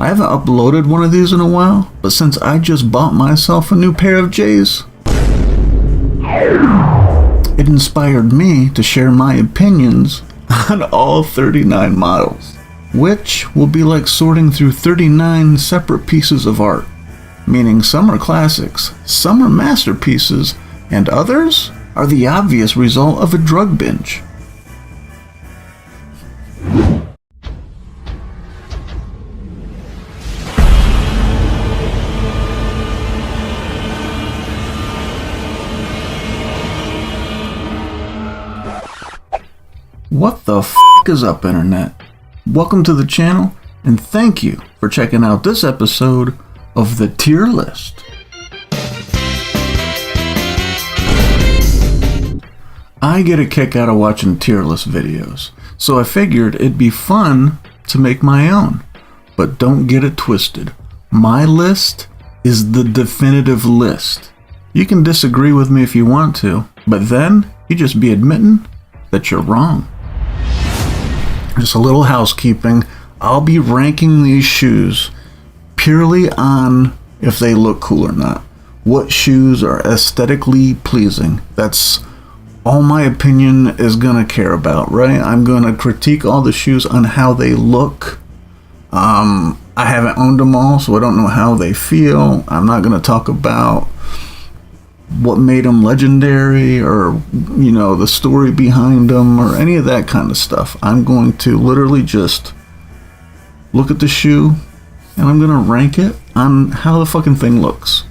I haven't uploaded one of these in a while, but since I just bought myself a new pair of J's, it inspired me to share my opinions on all 39 models, which will be like sorting through 39 separate pieces of art, meaning some are classics, some are masterpieces, and others are the obvious result of a drug binge. What the f*** is up, internet? Welcome to the channel, and thank you for checking out this episode of the tier list. I get a kick out of watching tier list videos, so I figured it'd be fun to make my own. But don't get it twisted. My list is the definitive list. You can disagree with me if you want to, but then you just be admitting that you're wrong. Just a little housekeeping. I'll be ranking these shoes purely on if they look cool or not. What shoes are aesthetically pleasing. That's all my opinion is gonna care about, right? I'm gonna critique all the shoes on how they look. I haven't owned them all, so I don't know how they feel. I'm not gonna talk about what made them legendary or, you know, the story behind them or any of that kind of stuff. I'm going to literally just look at the shoe and I'm gonna rank it on how the fucking thing looks.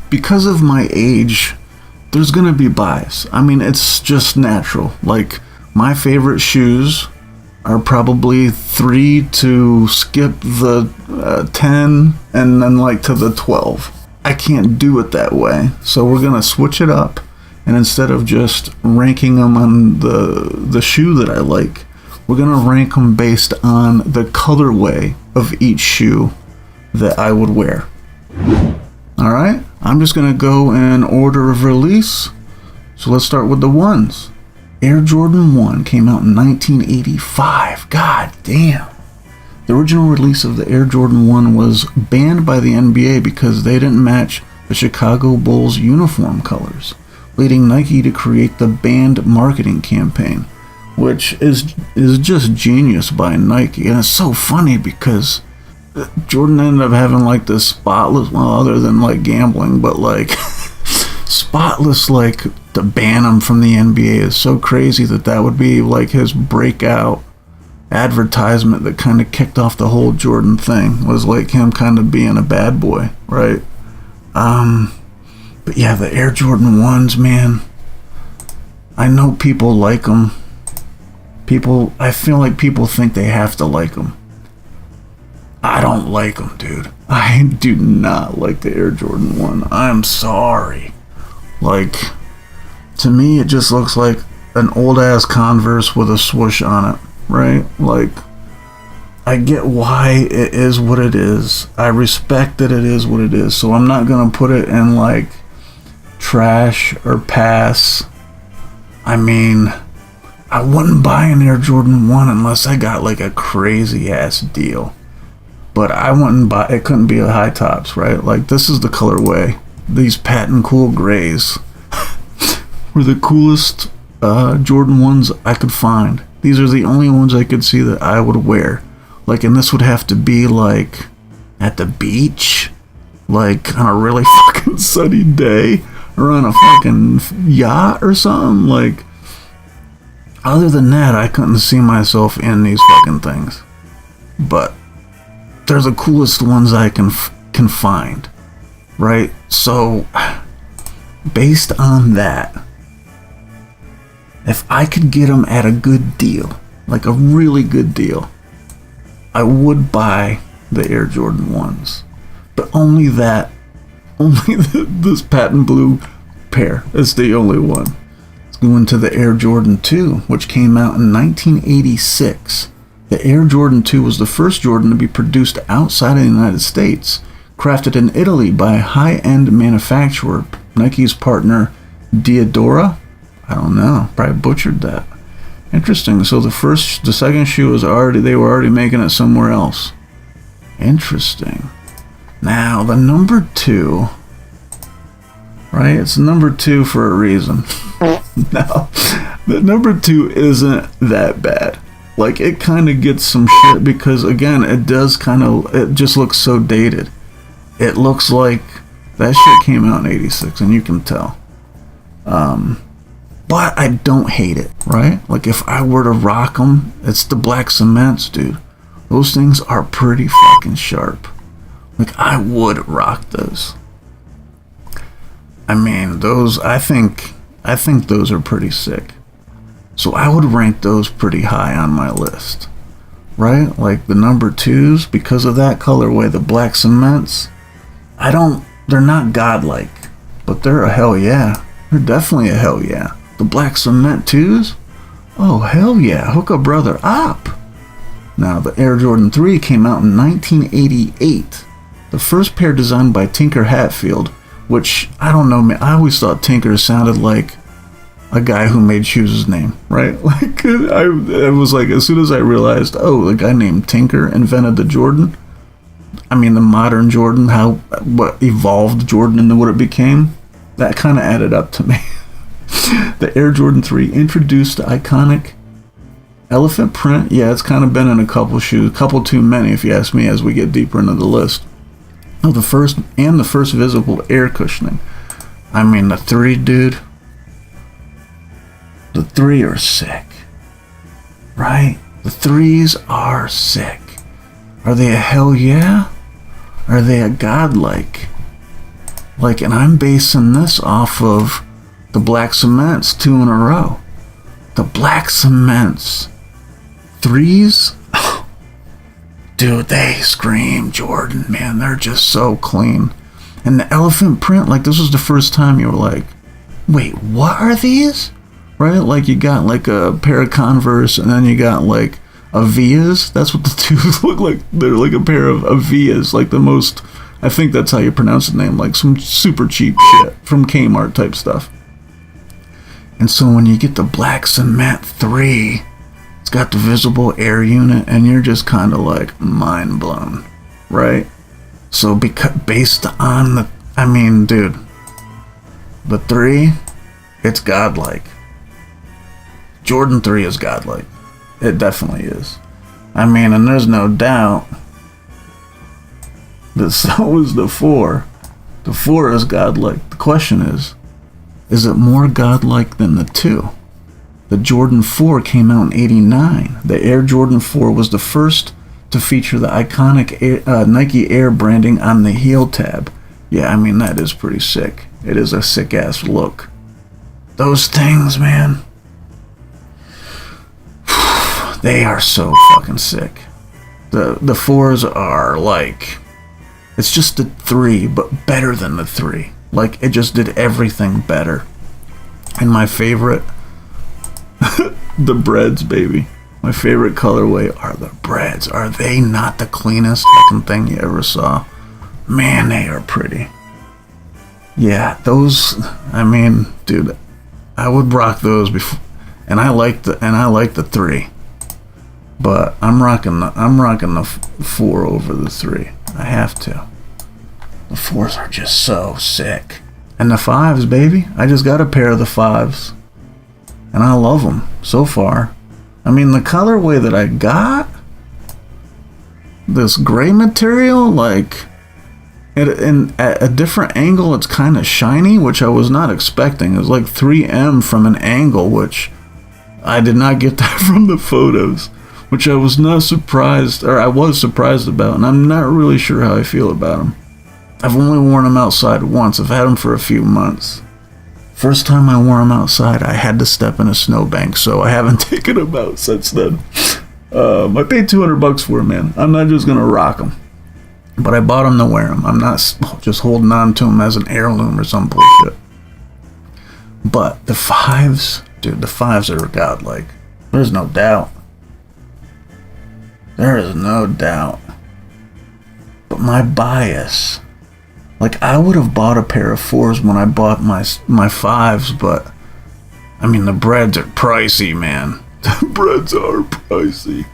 Because of my age, there's gonna be bias. I mean, it's just natural. Like, my favorite shoes are probably 3 to skip the 10 and then like to the 12. I can't do it that way, so we're gonna switch it up, and instead of just ranking them on the shoe that I like, we're gonna rank them based on the colorway of each shoe that I would wear. Alright, I'm just gonna go in order of release, so let's start with the ones. Air Jordan 1 came out in 1985, god damn. The original release of the Air Jordan 1 was banned by the NBA because they didn't match the Chicago Bulls uniform colors, leading Nike to create the banned marketing campaign, which is just genius by Nike. And it's so funny because Jordan ended up having like this spotless, well, other than like gambling, but like spotless, like to ban him from the NBA is so crazy that would be like his breakout advertisement that kind of kicked off the whole Jordan thing, was like him kind of being a bad boy, right? But yeah, the Air Jordan 1s, man, I know people like them. I feel like people think they have to like them. I don't like them, dude. I do not like the Air Jordan 1. I'm sorry. Like, to me, it just looks like an old ass Converse with a swoosh on it. Right? Like, I get why it is what it is. I respect that it is what it is. So I'm not gonna put it in like trash or pass. I mean, I wouldn't buy an Air Jordan 1 unless I got like a crazy ass deal. But I wouldn't buy it. Couldn't be a high tops, right? Like, this is the colorway. These patent cool grays were the coolest Jordan 1s I could find. These are the only ones I could see that I would wear. Like, and this would have to be like at the beach, like on a really fucking sunny day, or on a fucking yacht or something. Like, other than that, I couldn't see myself in these fucking things. But they're the coolest ones I can find, right? So, based on that, if I could get them at a good deal, like a really good deal, I would buy the Air Jordan 1s. But only this patent blue pair is the only one. Let's go into the Air Jordan 2, which came out in 1986. The Air Jordan 2 was the first Jordan to be produced outside of the United States, crafted in Italy by a high-end manufacturer, Nike's partner Diadora. I don't know, probably butchered that. Interesting. So the second shoe was they were already making it somewhere else. Interesting. Now, the number 2, right? It's number 2 for a reason. Now, the number 2 isn't that bad. Like, it kind of gets some shit because, again, it just looks so dated. It looks like that shit came out in 86, and you can tell. But I don't hate it, right? Like, if I were to rock them, it's the black cements, dude. Those things are pretty fucking sharp. Like, I would rock those. I mean, those, I think those are pretty sick. So I would rank those pretty high on my list, right? Like the number 2s, because of that colorway, the black cements, they're not godlike, but they're a hell yeah. They're definitely a hell yeah. The black cement 2s, oh hell yeah, hook a brother up. Now the Air Jordan 3 came out in 1988. The first pair designed by Tinker Hatfield, which, I don't know, man, I always thought Tinker sounded like a guy who made shoes' name, right? Like, I was like, as soon as I realized, oh, the guy named Tinker invented the Jordan, I mean, the modern Jordan, what evolved Jordan into what it became, that kind of added up to me. The Air Jordan 3 introduced the iconic elephant print. Yeah, it's kind of been in a couple shoes, a couple too many, if you ask me, as we get deeper into the list. Oh, the first visible air cushioning. I mean, the 3, dude. The 3 are sick, right? The 3s are sick. Are they a hell yeah? Are they a godlike? Like, and I'm basing this off of the black cements 2 in a row. The black cements 3s, dude, they scream Jordan, man. They're just so clean. And the elephant print, like, this was the first time you were like, wait, what are these? Right? Like, you got like a pair of Converse, and then you got like Avias. That's what the 2s look like. They're like a pair of Avias, like the most, I think that's how you pronounce the name, like some super cheap shit from Kmart type stuff. And so when you get the black cement 3, it's got the visible air unit, and you're just kind of like mind blown, right? So based on the, I mean, dude, the 3, it's godlike. Jordan 3 is godlike. It definitely is. I mean, and there's no doubt that so is the 4. The 4 is godlike. The question is it more godlike than the 2? The Jordan 4 came out in 89. The Air Jordan 4 was the first to feature the iconic Nike Air branding on the heel tab. Yeah, I mean, that is pretty sick. It is a sick-ass look. Those things, man, they are so fucking sick. The 4s are like, it's just the 3, but better than the 3. Like, it just did everything better. And my favorite, the breads, baby. My favorite colorway are the breads. Are they not the cleanest fucking thing you ever saw? Man, they are pretty. Yeah, those, I mean, dude, I would rock those before, and I like the 3. But I'm rocking the 4 over the 3. I have to. The 4s are just so sick. And the 5s, baby. I just got a pair of the 5s. And I love them so far. I mean, the colorway that I got, this gray material, like, at a different angle, it's kind of shiny, which I was not expecting. It was like 3M from an angle, which I did not get that from the photos, which I was not surprised, or I was surprised about, and I'm not really sure how I feel about them. I've only worn them outside once. I've had them for a few months. First time I wore them outside, I had to step in a snowbank, so I haven't taken them out since then. I paid $200 for them, man. I'm not just gonna rock them, but I bought them to wear them. I'm not just holding on to them as an heirloom or some bullshit. But the 5s, dude, the 5s are godlike. There's no doubt. There is no doubt. But my bias, like, I would have bought a pair of 4s when I bought my 5s, but I mean, the breads are pricey, man. The breads are pricey.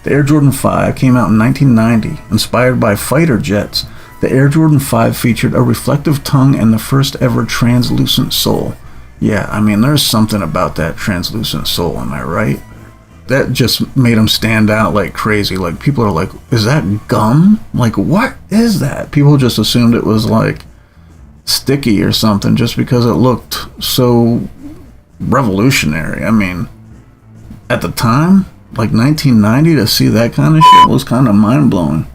The Air Jordan 5 came out in 1990, inspired by fighter jets. The Air Jordan 5 featured a reflective tongue and the first ever translucent sole. Yeah, I mean, there's something about that translucent sole, am I right? That just made them stand out like crazy. Like, people are like, is that gum? Like, what is that? People just assumed it was like sticky or something just because it looked so revolutionary. I mean, at the time, like 1990, to see that kind of shit was kind of mind-blowing.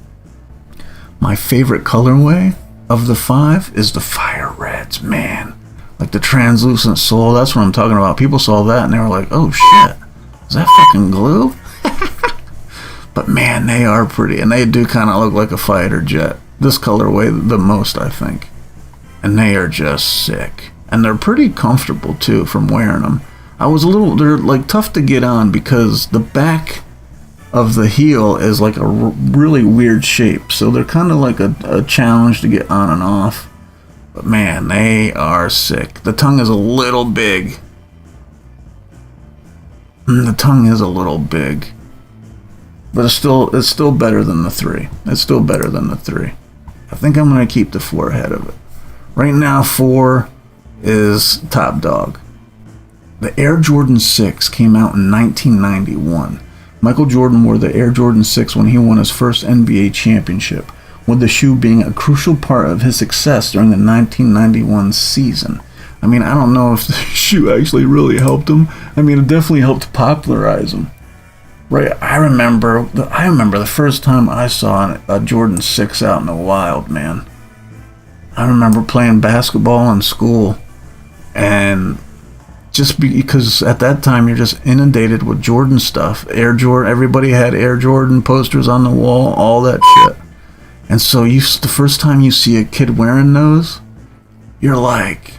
My favorite colorway of the 5 is the fire reds, man. Like the translucent sole, that's what I'm talking about. People saw that and they were like, oh shit, is that fucking glue? But man, they are pretty, and they do kind of look like a fighter jet. This colorway the most, I think. And they are just sick. And they're pretty comfortable too from wearing them. They're like tough to get on because the back of the heel is like a really weird shape. So they're kind of like a challenge to get on and off. But man, they are sick. The tongue is a little big. The tongue is a little big. But it's still better than the 3. It's still better than the 3. I think I'm going to keep the 4 ahead of it. Right now, 4 is top dog. The Air Jordan 6 came out in 1991. Michael Jordan wore the Air Jordan 6 when he won his first NBA championship, with the shoe being a crucial part of his success during the 1991 season. I mean, I don't know if the shoe actually really helped him. I mean, it definitely helped popularize him. Right, I remember the first time I saw a Jordan 6 out in the wild, man. I remember playing basketball in school, and just because at that time you're just inundated with Jordan stuff. Air Jordan, everybody had Air Jordan posters on the wall, all that shit. And so the first time you see a kid wearing those, you're like,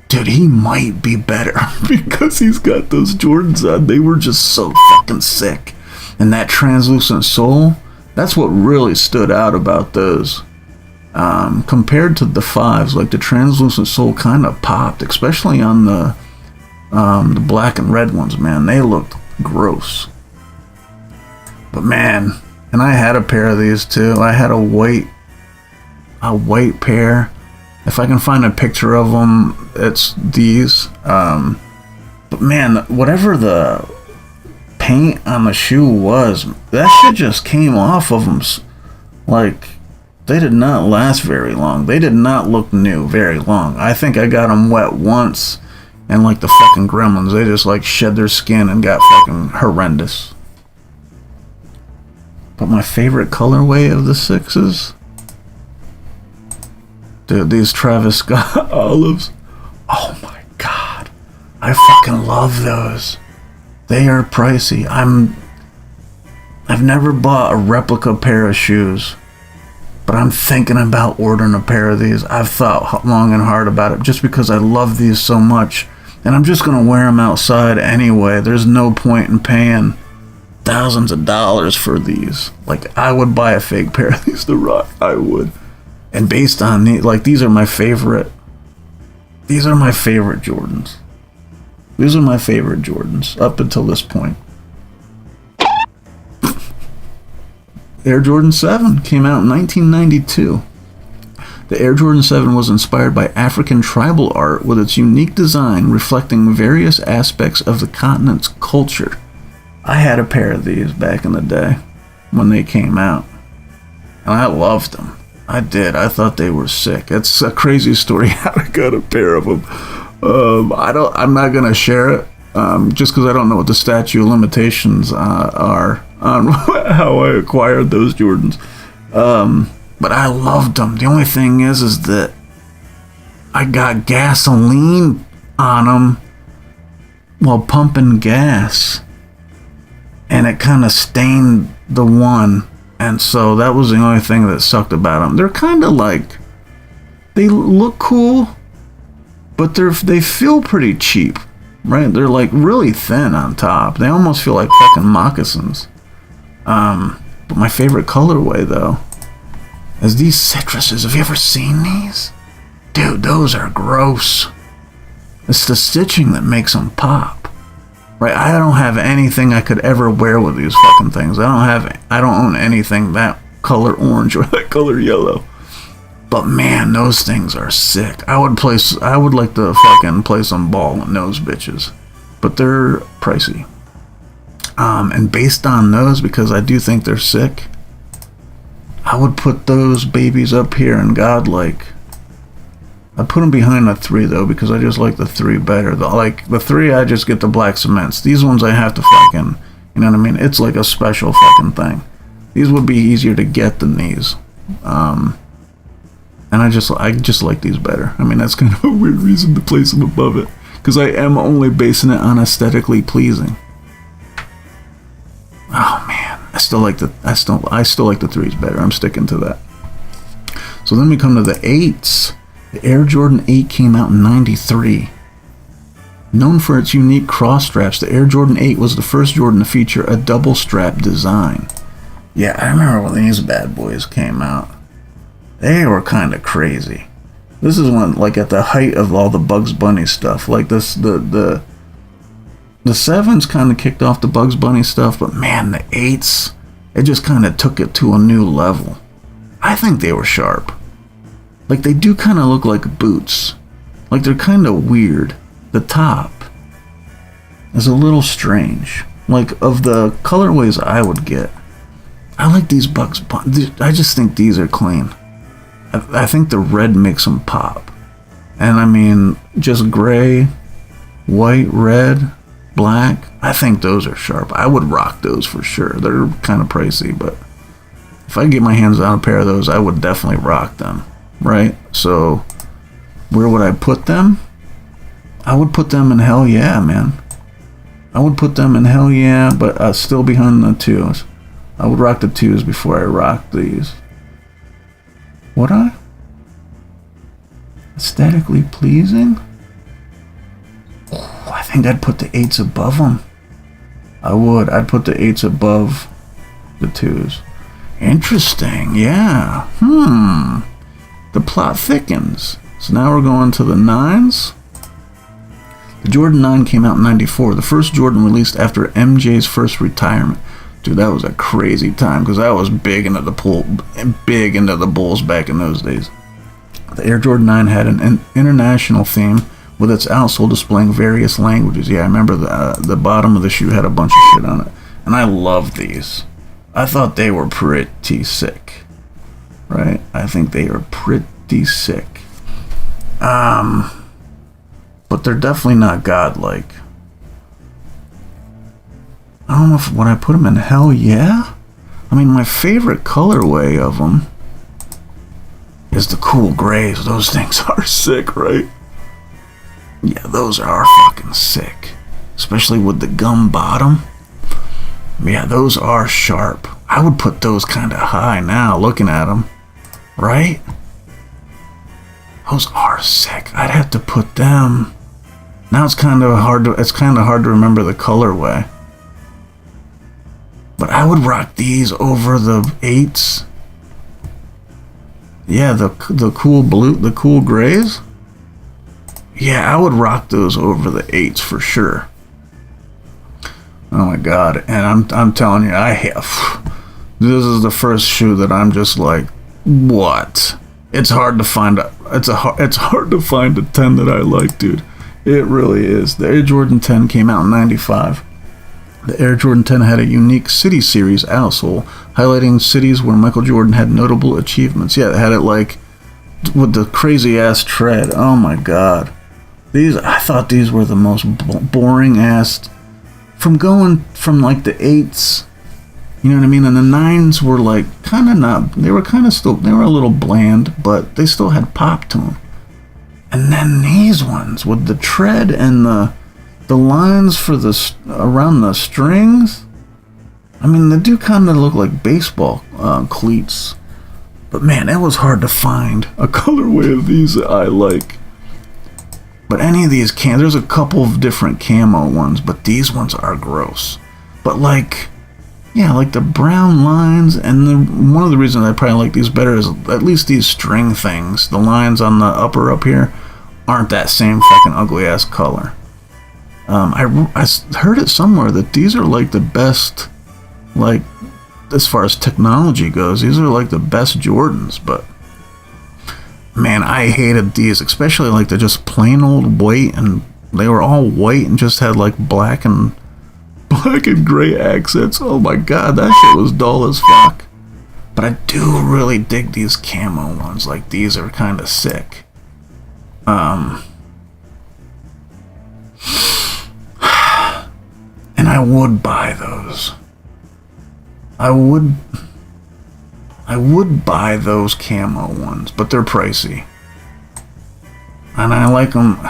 dude, he might be better because he's got those Jordans on. They were just so fucking sick. And that translucent sole, that's what really stood out about those. Compared to the 5s, like the translucent sole kind of popped, especially on the black and red ones, man. They looked gross. But man, and I had a pair of these too. I had a white pair. If I can find a picture of them, it's these. But man, whatever the paint on the shoe was, that shit just came off of them. Like, they did not last very long. They did not look new very long. I think I got them wet once, and like the fucking gremlins, they just like shed their skin and got fucking horrendous. But my favorite colorway of the 6s, dude, these Travis Scott olives. Oh my god, I fucking love those. They are pricey. I've never bought a replica pair of shoes, but I'm thinking about ordering a pair of these. I've thought long and hard about it just because I love these so much, and I'm just gonna wear them outside anyway. There's no point in paying thousands of dollars for these. Like, I would buy a fake pair of these to rock. I would. And based on these are my favorite. These are my favorite Jordans. These are my favorite Jordans up until this point. Air Jordan 7 came out in 1992. The Air Jordan 7 was inspired by African tribal art with its unique design reflecting various aspects of the continent's culture. I had a pair of these back in the day when they came out, and I loved them. I did. I thought they were sick. It's a crazy story how I got a pair of them. I'm not gonna share it, just because I don't know what the statute of limitations are on how I acquired those Jordans. But I loved them. The only thing is that I got gasoline on them while pumping gas, and it kind of stained the one, and so that was the only thing that sucked about them. They're kind of like, they look cool, but they feel pretty cheap, right? They're like really thin on top. They almost feel like fucking moccasins. But my favorite colorway though is these citruses. Have you ever seen these? Dude, those are gross. It's the stitching that makes them pop. right? I don't have anything I could ever wear with these fucking things. I don't own anything that color orange or that color yellow. But man, those things are sick. I would like to fucking play some ball in those bitches. But they're pricey. And based on those, because I do think they're sick, I would put those babies up here in Godlike. I'd put them behind the 3 though, because I just like the 3 better. The 3, I just get the black cements. These ones I have to fucking, you know what I mean? It's like a special fucking thing. These would be easier to get than these. And I just like these better. I mean, that's kind of a weird reason to place them above it, because I am only basing it on aesthetically pleasing. Oh man, I still like the 3s better. I'm sticking to that. So then we come to the 8s. The Air Jordan 8 came out in '93. Known for its unique cross straps, the Air Jordan 8 was the first Jordan to feature a double strap design. Yeah, I remember when these bad boys came out. They were kind of crazy. This is when, like, at the height of all the Bugs Bunny stuff. Like this, the 7s kind of kicked off the Bugs Bunny stuff, but man, the 8s, it just kind of took it to a new level. I think they were sharp. Like, they do kind of look like boots. Like, they're kind of weird. The top is a little strange. Like, of the colorways I would get, I like these Bugs Bunny. I just think these are clean. I think the red makes them pop. And I mean, just gray, white, red, black, I think those are sharp. I would rock those for sure. They're kind of pricey, but if I could get my hands on a pair of those, I would definitely rock them. Right? So, where would I put them? I would put them in hell yeah, man. I would put them in hell yeah, but still behind the 2s. I would rock the 2s before I rock these. Would I? Aesthetically pleasing? Oh, I think I'd put the 8s above them. I would. I'd put the 8s above the 2s. Interesting, yeah. The plot thickens. So now we're going to the 9s. The Jordan 9 came out in '94. The first Jordan released after MJ's first retirement. Dude, that was a crazy time, because I was big into the Bulls back in those days. The Air Jordan 9 had an international theme, with its outsole displaying various languages. Yeah, I remember the bottom of the shoe had a bunch of shit on it. And I loved these. I thought they were pretty sick. Right? I think they are pretty sick. But they're definitely not godlike. I don't know if when I put them in hell yeah. I mean, my favorite colorway of them is the cool grays. Those things are sick, right? Yeah, those are fucking sick. Especially with the gum bottom. Yeah, those are sharp. I would put those kind of high now, looking at them. Right? Those are sick. I'd have to put them. Now it's kind of hard to remember the colorway. But I would rock these over the 8s. Yeah, the cool blue, the cool grays. Yeah, I would rock those over the 8s for sure. Oh my god! And I'm telling you, this is the first shoe that I'm just like, what? It's hard to find it's hard to find a 10 that I like, dude. It really is. The Air Jordan 10 came out in '95. The Air Jordan 10 had a unique City Series outsole, highlighting cities where Michael Jordan had notable achievements. Yeah, it had it like with the crazy ass tread. Oh my god. I thought these were the most boring ass. From going from like the 8s, you know what I mean? And the 9s were like kind of not, they were a little bland, but they still had pop to them. And then these ones with the tread and the lines for around the strings, I mean, they do kind of look like baseball cleats. But man, it was hard to find a colorway of these that I like. But any of these there's a couple of different camo ones, but these ones are gross. But like, yeah, like the brown lines, and one of the reasons I probably like these better is at least these string things, the lines on the upper up here, aren't that same fucking ugly ass color. I heard it somewhere that these are like the best, like as far as technology goes, these are like the best Jordans. But man, I hated these, especially like they're just plain old white, and they were all white and just had like black and gray accents. Oh my god, that shit was dull as fuck. But I do really dig these camo ones. Like, these are kind of sick. And I would buy those. I would buy those camo ones, but they're pricey. And I like them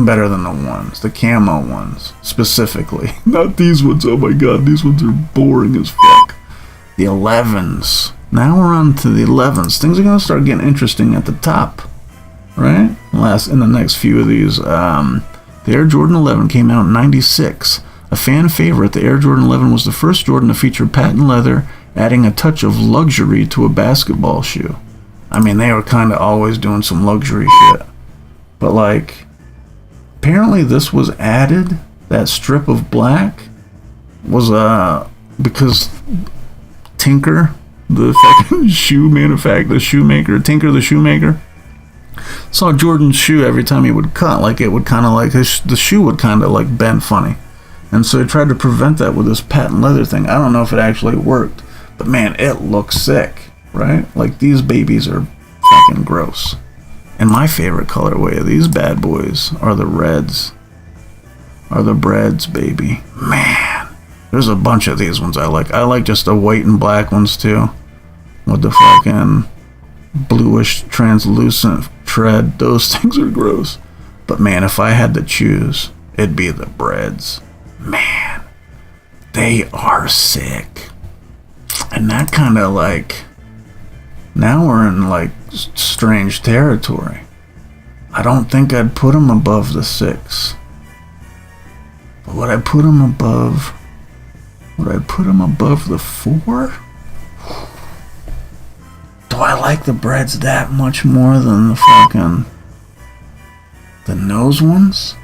better than the ones, the camo ones, specifically. Not these ones. Oh my god, these ones are boring as fuck. The 11s. Now we're on to the 11s. Things are going to start getting interesting at the top, right? In the next few of these. The Air Jordan 11 came out in 96. A fan favorite, the Air Jordan 11 was the first Jordan to feature patent leather, adding a touch of luxury to a basketball shoe. I mean, they were kind of always doing some luxury shit. But like, apparently this was added, that strip of black was because Tinker, the fucking Tinker the shoemaker, saw Jordan's shoe every time he would cut. Like, it would kind of like, the shoe would kind of like bend funny. And so he tried to prevent that with this patent leather thing. I don't know if it actually worked, but man, it looks sick, right? Like, these babies are fucking gross. And my favorite colorway of these bad boys are the reds. Are the breads, baby. Man, there's a bunch of these ones I like. I like just the white and black ones too, with the fucking bluish translucent tread. Those things are gross. But man, if I had to choose, it'd be the breads. Man, they are sick. And that kind of like, now we're in like strange territory. I don't think I'd put them above the 6. But would I put them above? Would I put them above the 4? Do I like the breads that much more than the nose ones?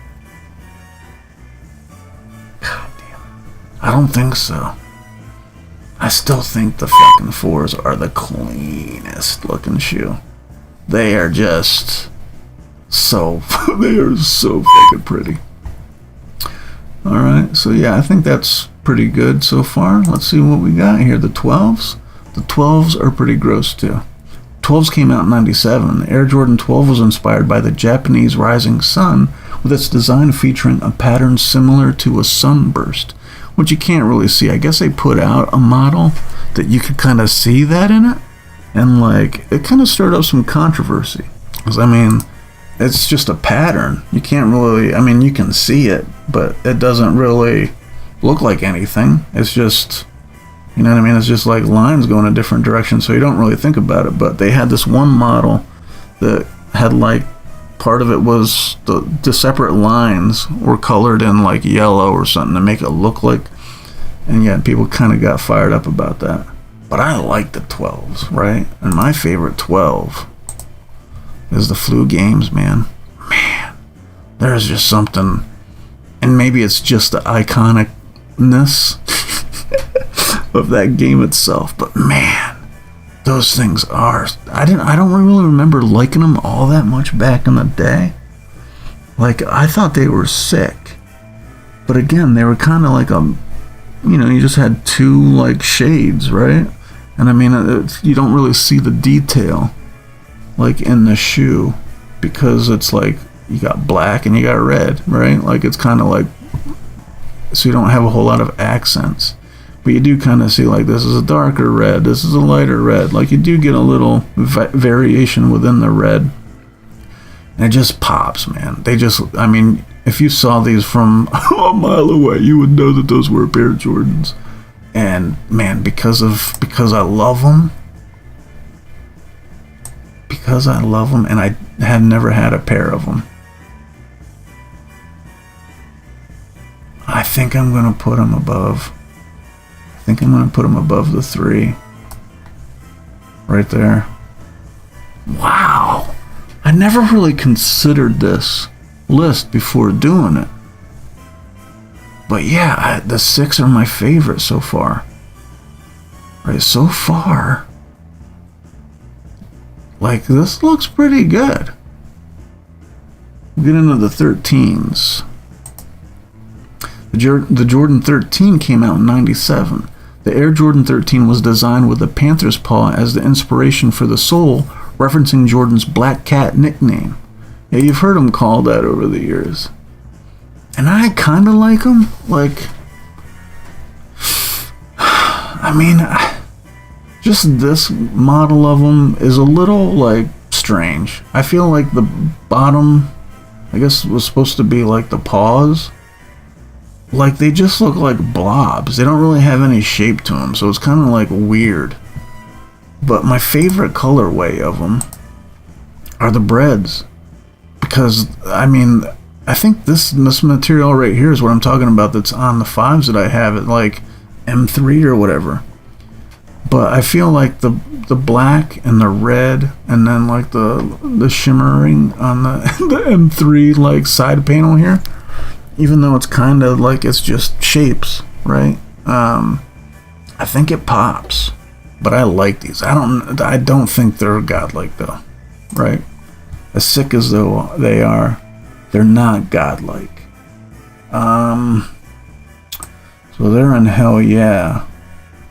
God damn it. I don't think so. I still think the fucking 4s are the cleanest looking shoe. They are just so, they are so fucking pretty. Alright, so yeah, I think that's pretty good so far. Let's see what we got here. The 12s. The 12s are pretty gross too. 12s came out in 97. The Air Jordan 12 was inspired by the Japanese rising sun, with its design featuring a pattern similar to a sunburst, which you can't really see. I guess they put out a model that you could kind of see that in it, and like, it kind of stirred up some controversy. Because I mean, it's just a pattern. You can't really, I mean, you can see it, but it doesn't really look like anything. It's just, you know what I mean? It's just like lines going a different direction, so you don't really think about it. But they had this one model that had like, part of it was the separate lines were colored in like yellow or something to make it look like, and yet people kind of got fired up about that. But I like the 12s, right? And my favorite 12 is the Flu Games, man. Man, there's just something, and maybe it's just the iconicness of that game itself, but man, those things are, I don't really remember liking them all that much back in the day. Like, I thought they were sick, but again, they were kind of like you just had two like shades, right? And I mean, you don't really see the detail like in the shoe, because it's like you got black and you got red, right? Like, it's kind of like, so you don't have a whole lot of accents, but you do kind of see like, this is a darker red, this is a lighter red. Like, you do get a little variation within the red, and it just pops, man. They just, I mean, if you saw these from a mile away, you would know that those were a pair of Jordans. And man, because I love them, and I had never had a pair of them, I think I'm gonna put them above. I think I'm gonna put them above the 3. Right there. Wow. I never really considered this list before doing it. But yeah, the 6 are my favorite so far. Right, so far. Like, this looks pretty good. We'll get into the 13s. The Jordan 13 came out in 97. The Air Jordan 13 was designed with the panther's paw as the inspiration for the sole, referencing Jordan's Black Cat nickname. Yeah, you've heard him called that over the years. And I kind of like him. Like, I mean, just this model of him is a little, like, strange. I feel like the bottom, I guess, was supposed to be like the paws. Like, they just look like blobs. They don't really have any shape to them, so it's kind of like weird. But my favorite colorway of them are the breads. Because, I mean, I think this material right here is what I'm talking about that's on the 5s that I have at, like, M3 or whatever. But I feel like the black and the red and then, like, the shimmering on the, the M3, like, side panel here, even though it's kind of like it's just shapes, right? I think it pops, but I like these. I don't think they're godlike though, right? As sick as though they are, they're not godlike. So they're in Hell Yeah.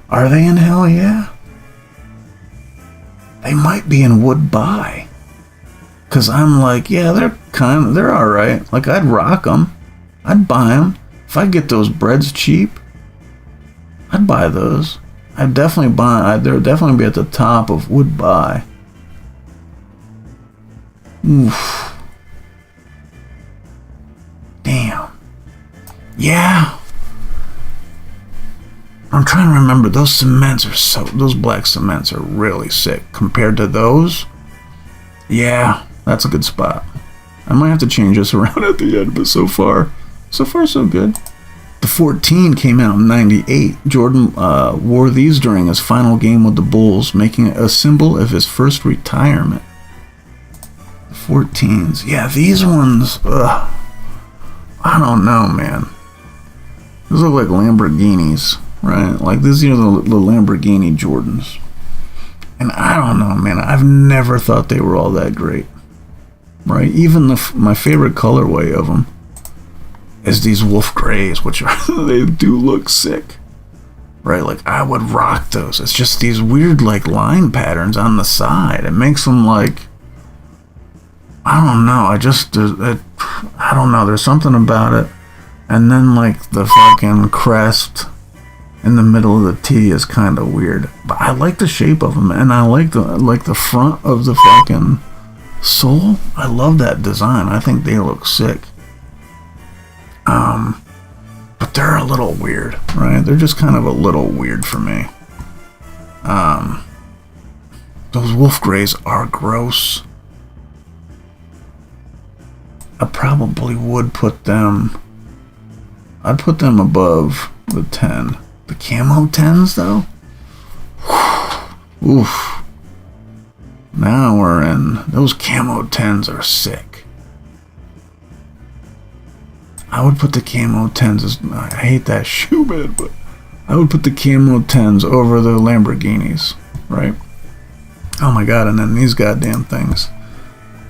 Are they in Hell Yeah? They might be in Would Buy. Cause I'm like, yeah, they're all right. Like, I'd rock them. I'd buy them. If I get those breads cheap, I'd buy those. I'd definitely buy. They'll definitely be at the top of Would Buy. Oof. Damn. Yeah. I'm trying to remember. Those cements are those black cements are really sick compared to those. Yeah, that's a good spot. I might have to change this around at the end, but so far so good. The 14 came out in 98. Jordan wore these during his final game with the Bulls, making it a symbol of his first retirement. The 14s. Yeah, these ones, I don't know, man. These look like Lamborghinis, right? Like, these are the Lamborghini Jordans. And I don't know, man. I've never thought they were all that great, right? Even my favorite colorway of them is these wolf grays, which they do look sick, right? Like, I would rock those. It's just these weird, like, line patterns on the side. It makes them, like, I don't know. I don't know. There's something about it. And then, like, the fucking crest in the middle of the T is kind of weird. But I like the shape of them, and I like the front of the fucking sole. I love that design. I think they look sick. But they're a little weird, right? They're just kind of a little weird for me. Those wolf grays are gross. I probably would put them, I'd put them above the 10. The camo 10s though? Oof. Now we're in, those camo 10s are sick. I would put the camo 10s as, I hate that shoe, man, but I would put the camo 10s over the Lamborghinis, right? Oh my god, and then these goddamn things,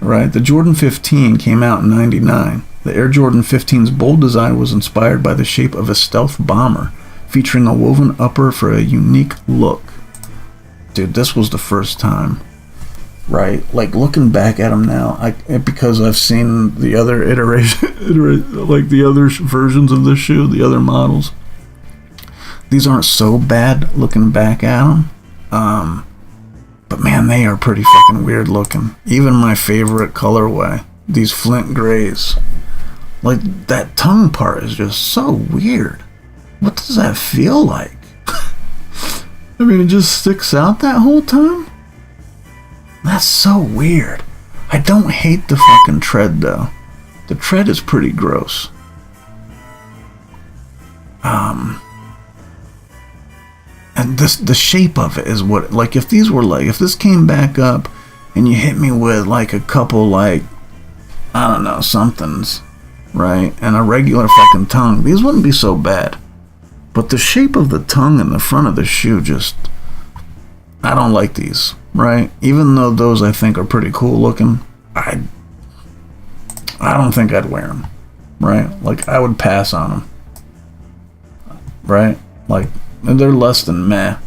right? The Jordan 15 came out in 99. The Air Jordan 15's bold design was inspired by the shape of a stealth bomber, featuring a woven upper for a unique look. Dude, this was the first time, right? Like, looking back at them now, because I've seen the other like the other versions of this shoe, the other models. These aren't so bad looking back at them. But man, they are pretty fucking weird looking. Even my favorite colorway, these Flint grays. Like, that tongue part is just so weird. What does that feel like? I mean, it just sticks out that whole time? That's so weird. I don't hate the fucking tread though. The tread is pretty gross. And the shape of it is what, like, if this came back up and you hit me with like a couple, like, I don't know, somethings, right, and a regular fucking tongue, these wouldn't be so bad. But the shape of the tongue in the front of the shoe just, I don't like these, right? Even though those I think are pretty cool looking, I don't think I'd wear them, right? Like, I would pass on them, right? Like, they're less than meh,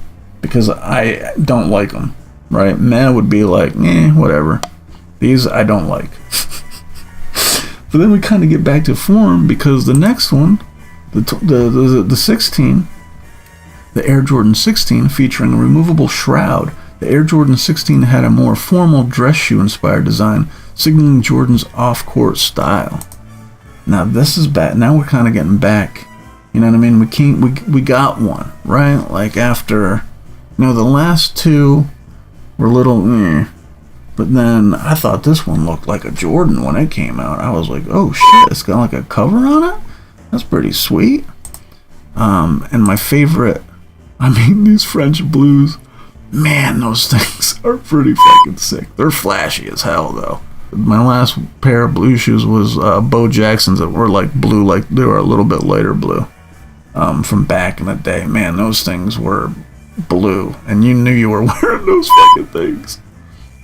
because I don't like them, right? Meh would be like, whatever. These I don't like. But then we kind of get back to form, because the next one, the 16, the Air Jordan 16, featuring a removable shroud. The Air Jordan 16 had a more formal dress shoe inspired design, signaling Jordan's off-court style. Now this is bad. Now we're kind of getting back. You know what I mean? We got one, right? Like, after, the last two were little, but then I thought this one looked like a Jordan when it came out. I was like, oh shit, it's got like a cover on it? That's pretty sweet. And my favorite, these French blues, man, those things are pretty fucking sick. They're flashy as hell, though. My last pair of blue shoes was Bo Jackson's that were like blue, like they were a little bit lighter blue, from back in the day. Man, those things were blue, and you knew you were wearing those fucking things.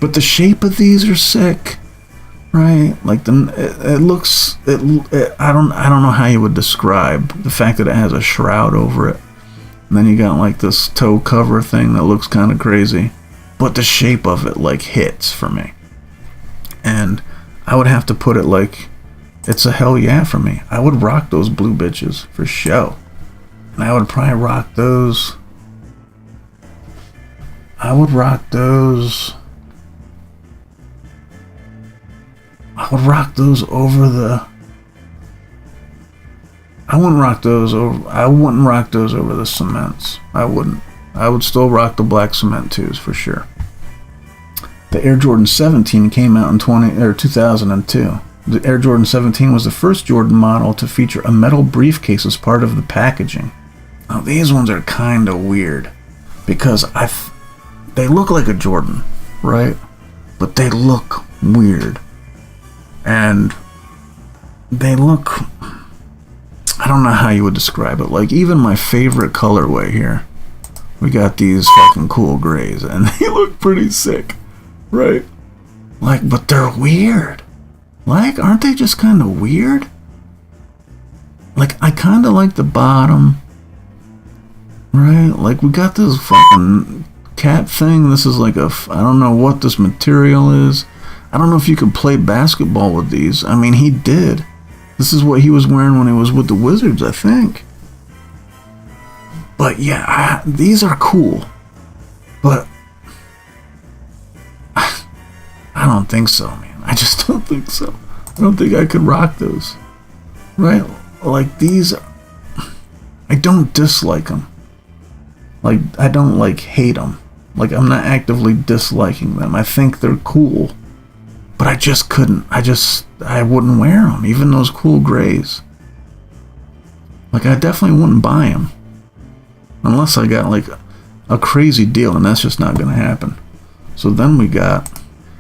But the shape of these are sick, right? Like, it looks, I don't know how you would describe the fact that it has a shroud over it. And then you got like this toe cover thing that looks kind of crazy, but the shape of it like hits for me. And I would have to put it like, it's a hell yeah for me. I would rock those blue bitches for show. And I would probably rock those. I would rock those over the, I wouldn't rock those over the cements. I wouldn't. I would still rock the black cement 2s for sure. The Air Jordan 17 came out in 2002. The Air Jordan 17 was the first Jordan model to feature a metal briefcase as part of the packaging. Now these ones are kind of weird, because they look like a Jordan, right? But they look weird. And they look, I don't know how you would describe it. Like, even my favorite colorway here, we got these fucking cool grays, and they look pretty sick, right? Like, but they're weird. Like, aren't they just kind of weird? Like, I kind of like the bottom, right? Like, we got this fucking cat thing. This is like I don't know what this material is. I don't know if you could play basketball with these. He did. This is what he was wearing when he was with the Wizards, I think. But yeah, these are cool. But I don't think so, man. I just don't think so. I don't think I could rock those. Right? Like, these, I don't dislike them. Like, I don't, like, hate them. Like, I'm not actively disliking them. I think they're cool. But I just couldn't. I wouldn't wear them. Even those cool grays. Like, I definitely wouldn't buy them. Unless I got, like, a crazy deal, and that's just not going to happen. So then we got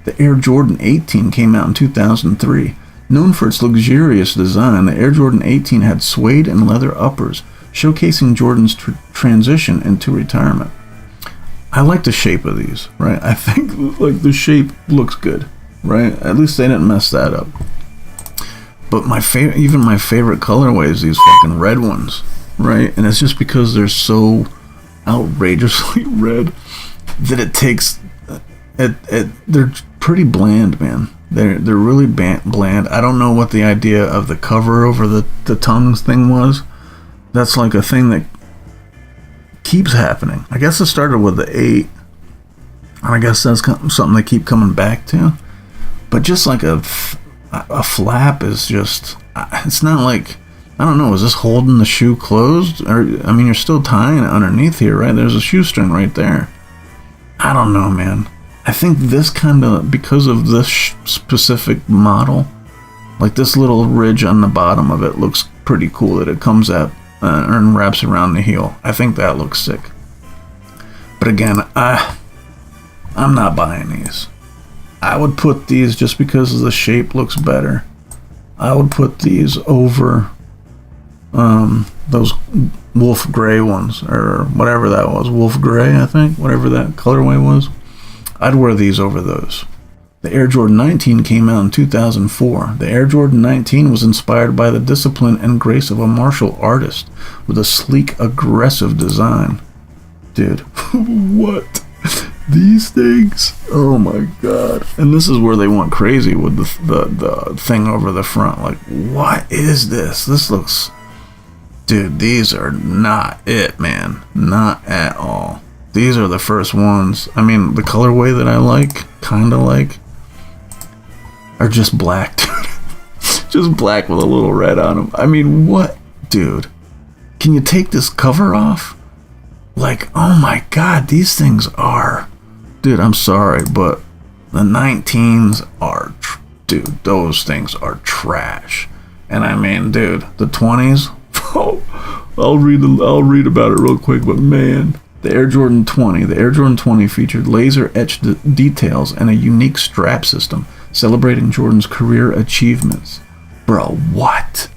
the Air Jordan 18 came out in 2003. Known for its luxurious design, the Air Jordan 18 had suede and leather uppers, showcasing Jordan's transition into retirement. I like the shape of these, right? I think, like, the shape looks good, right? At least they didn't mess that up. But even my favorite colorway is these fucking red ones, right? And it's just because they're so outrageously red that it takes they're pretty bland, man. They're really bland. I don't know what the idea of the cover over the tongues thing was. That's like a thing that keeps happening. I guess it started with the 8, and I guess that's something they keep coming back to. But just like a flap is just, it's not like, I don't know, is this holding the shoe closed? Or, you're still tying it underneath here, right? There's a shoestring right there. I don't know, man. I think this kind of, because of this specific model, like this little ridge on the bottom of it looks pretty cool that it comes up and wraps around the heel. I think that looks sick. But again, I'm not buying these. I would put these just because the shape looks better. I would put these over those wolf gray ones, or whatever that was, wolf gray, I think, whatever that colorway was. I'd wear these over those. The Air Jordan 19 came out in 2004. The Air Jordan 19 was inspired by the discipline and grace of a martial artist with a sleek, aggressive design. Dude, what? These things? Oh my god. And this is where they went crazy with the thing over the front. Like, what is this? This looks... Dude, these are not it, man. Not at all. These are the first ones. I mean, the colorway that I like, kind of like, are just black, dude. Just black with a little red on them. I mean, what? Dude, can you take this cover off? Like, oh my god, these things are... Dude, I'm sorry, but the 19s are... Dude, those things are trash. And I mean, dude, the 20s... Oh, I'll read about it real quick, but man... The Air Jordan 20. The Air Jordan 20 featured laser-etched details and a unique strap system, celebrating Jordan's career achievements. Bro, what?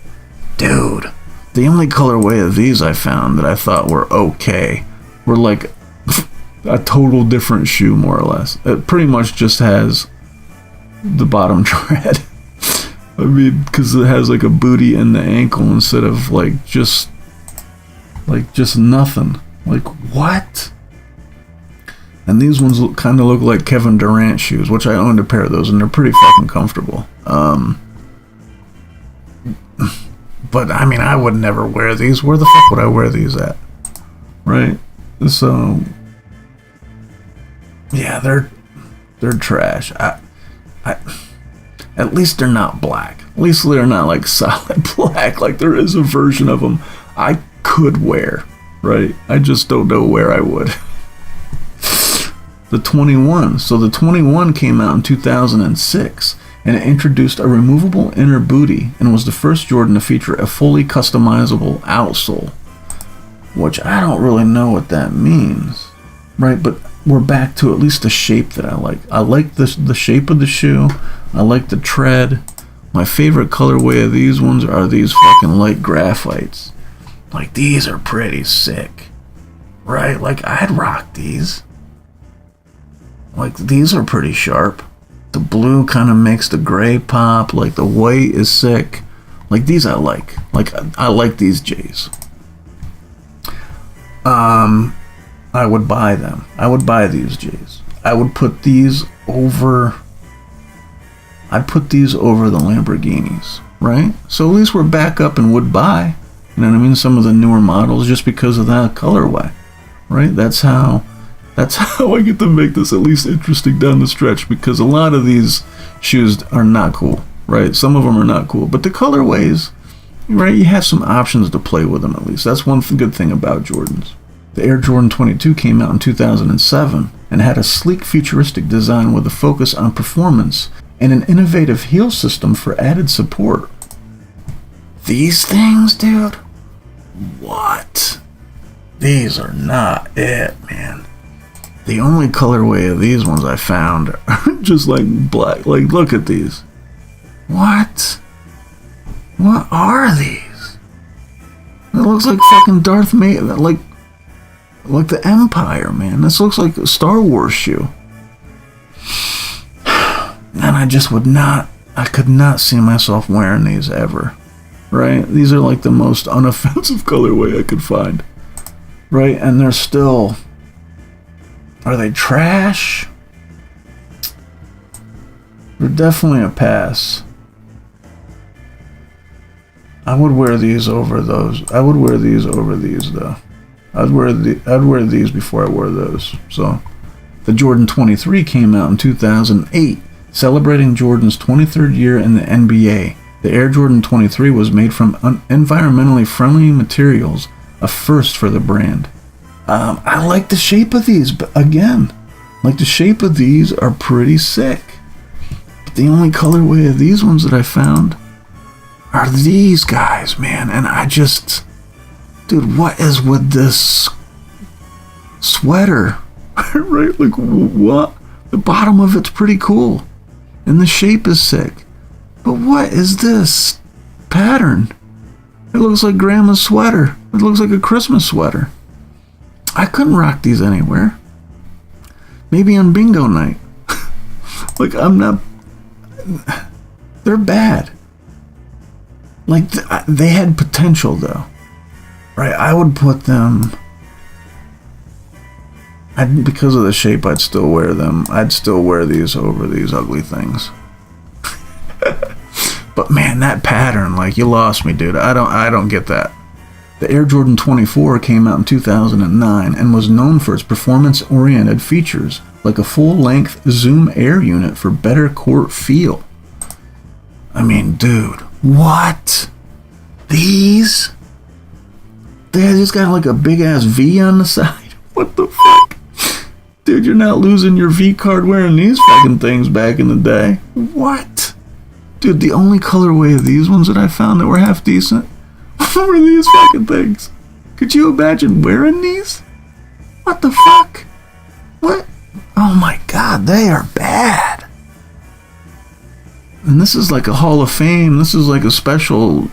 Dude. The only colorway of these I found that I thought were okay were like a total different shoe, more or less. It pretty much just has the bottom tread. I mean, because it has like a booty in the ankle instead of like just nothing. Like, what? And these ones kind of look like Kevin Durant shoes, which I owned a pair of those, and they're pretty fucking comfortable. But, I mean, I would never wear these. Where the fuck would I wear these at? Right? So, yeah, they're trash. At least they're not black. At least they're not, like, solid black. Like, there is a version of them I could wear. Right? I just don't know where I would. The 21. So the 21 came out in 2006, and it introduced a removable inner booty and was the first Jordan to feature a fully customizable outsole, which I don't really know what that means. Right? But we're back to at least the shape that I like. I like the shape of the shoe. I like the tread. My favorite colorway of these ones are these fucking light graphites. Like, these are pretty sick, right? Like, I'd rock these. Like, these are pretty sharp. The blue kind of makes the gray pop. Like, the white is sick. Like, these I like. Like, I like these J's. I would buy them. I would buy these J's. I would put these over... I'd put these over the Lamborghinis, right? So at least we're back up and would buy. You know what I mean? Some of the newer models, just because of that colorway, right? That's how I get to make this at least interesting down the stretch, because a lot of these shoes are not cool, right? Some of them are not cool, but the colorways, right? You have some options to play with them at least. That's one good thing about Jordans. The Air Jordan 22 came out in 2007 and had a sleek, futuristic design with a focus on performance and an innovative heel system for added support. These things, dude? What? These are not it, man. The only colorway of these ones I found are just like black. Like, look at these. What? What are these? It looks like fucking Darth Vader. Like the Empire, man. This looks like a Star Wars shoe. And I just I could not see myself wearing these ever. Right? These are like the most unoffensive colorway I could find. Right? And they're still... Are they trash? They're definitely a pass. I would wear these over those. I would wear these over these, though. I'd wear these before I wore those. So, the Jordan 23 came out in 2008, celebrating Jordan's 23rd year in the NBA. The Air Jordan 23 was made from environmentally friendly materials, a first for the brand. I like the shape of these, but again, like the shape of these are pretty sick. But the only colorway of these ones that I found are these guys, man. And I just, dude, what is with this sweater? Right? Like, what? The bottom of it's pretty cool. And the shape is sick. But what is this pattern? It looks like grandma's sweater. It looks like a Christmas sweater. I couldn't rock these anywhere. Maybe on bingo night. Like, I'm not... They're bad. Like, they had potential, though. Right? I would put them... because of the shape, I'd still wear them. I'd still wear these over these ugly things. But man, that pattern, like, you lost me, dude. I don't get that. The Air Jordan 24 came out in 2009 and was known for its performance-oriented features, like a full-length zoom air unit for better court feel. I mean, dude, what? These? They just got like a big-ass V on the side? What the fuck? Dude, you're not losing your V card wearing these fucking things back in the day. What? Dude, the only colorway of these ones that I found that were half decent were these fucking things. Could you imagine wearing these? What the fuck? What? Oh my god, they are bad. And this is like a Hall of Fame. This is like a special